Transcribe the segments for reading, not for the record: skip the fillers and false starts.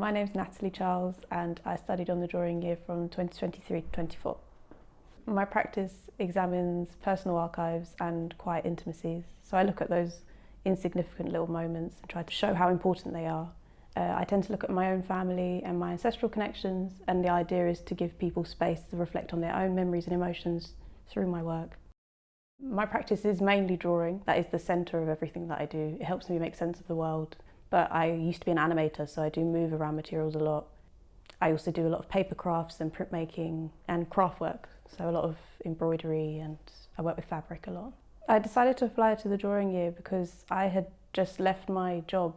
My name's Natalie Charles and I studied on the drawing year from 2023 to 24. My practice examines personal archives and quiet intimacies, so I look at those insignificant little moments and try to show how important they are. I tend to look at my own family and my ancestral connections, and the idea is to give people space to reflect on their own memories and emotions through my work. My practice is mainly drawing. That is the centre of everything that I do. It helps me make sense of the world. But I used to be an animator, so I do move around materials a lot. I also do a lot of paper crafts and printmaking and craft work, so a lot of embroidery, and I work with fabric a lot. I decided to apply to the drawing year because I had just left my job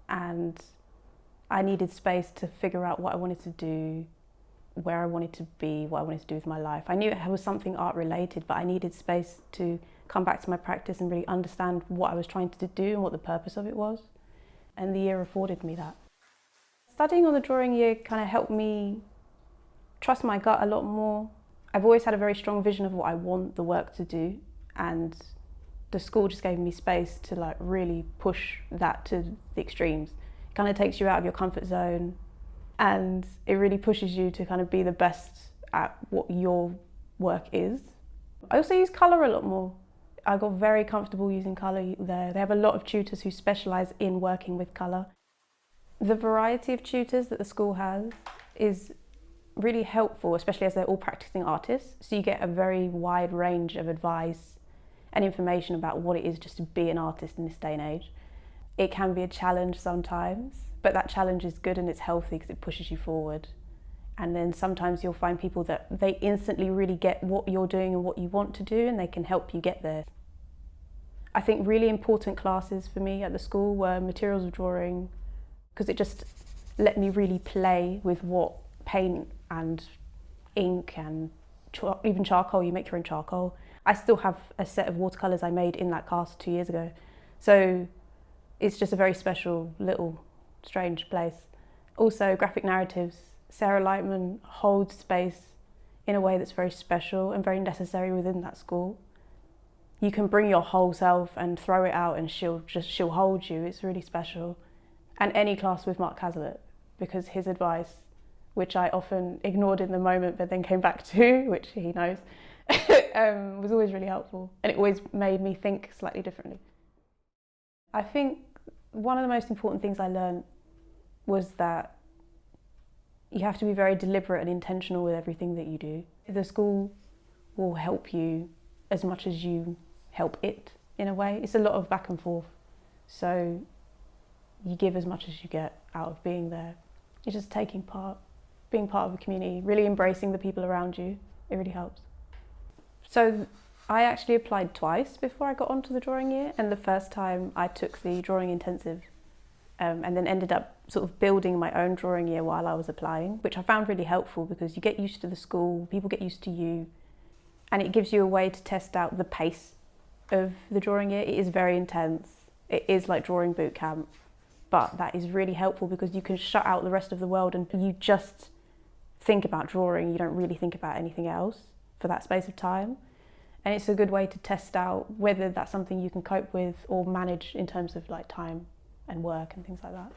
and I needed space to figure out what I wanted to do, where I wanted to be, what I wanted to do with my life. I knew it was something art related, but I needed space to come back to my practice and really understand what I was trying to do and what the purpose of it was. And the year afforded me that. Studying on the drawing year kind of helped me trust my gut a lot more. I've always had a very strong vision of what I want the work to do, and the school just gave me space to really push that to the extremes. It kind of takes you out of your comfort zone and it really pushes you to kind of be the best at what your work is. I also use colour a lot more. I got very comfortable using colour there. They have a lot of tutors who specialise in working with colour. The variety of tutors that the school has is really helpful, especially as they're all practising artists. So you get a very wide range of advice and information about what it is just to be an artist in this day and age. It can be a challenge sometimes, but that challenge is good and it's healthy because it pushes you forward. And then sometimes you'll find people that they instantly really get what you're doing and what you want to do, and they can help you get there. I think really important classes for me at the school were materials of drawing, because it just let me really play with what paint and ink and even charcoal, you make your own charcoal. I still have a set of watercolours I made in that class 2 years ago. So it's just a very special little strange place. Also graphic narratives. Sarah Lightman holds space in a way that's very special and very necessary within that school. You can bring your whole self and throw it out and she'll hold you. It's really special. And any class with Mark Hazlitt, because his advice, which I often ignored in the moment but then came back to, which he knows, was always really helpful, and it always made me think slightly differently. I think one of the most important things I learned was that you have to be very deliberate and intentional with everything that you do. The school will help you as much as you help it, in a way. It's a lot of back and forth, so you give as much as you get out of being there. You're just taking part, being part of a community, really embracing the people around you. It really helps. So I actually applied twice before I got onto the drawing year, and the first time I took the drawing intensive and then ended up sort of building my own drawing year while I was applying, which I found really helpful because you get used to the school, people get used to you, and it gives you a way to test out the pace of the drawing year. It is very intense. It is like drawing boot camp, but that is really helpful because you can shut out the rest of the world and you just think about drawing. You don't really think about anything else for that space of time. And it's a good way to test out whether that's something you can cope with or manage in terms of time and work and things like that.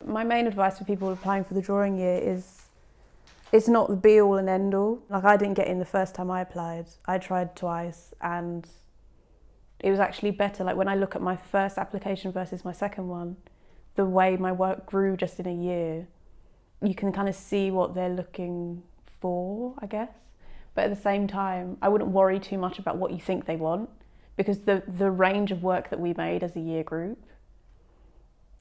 My main advice for people applying for the drawing year is it's not the be all and end all. I didn't get in the first time I applied. I tried twice and it was actually better. When I look at my first application versus my second one, the way my work grew just in a year, you can kind of see what they're looking for, I guess. But at the same time, I wouldn't worry too much about what you think they want, because the range of work that we made as a year group,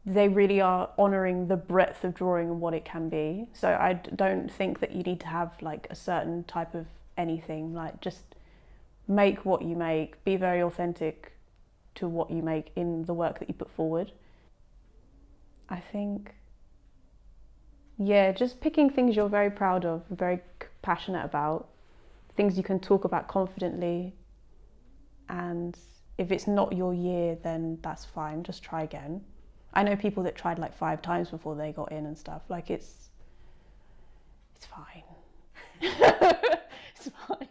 they really are honouring the breadth of drawing and what it can be. So I don't think that you need to have a certain type of anything. Just make what you make, be very authentic to what you make in the work that you put forward. I think, yeah, just picking things you're very proud of, very passionate about, things you can talk about confidently, and if it's not your year, then that's fine, just try again. I know people that tried 5 times before they got in and stuff. It's fine. It's fine.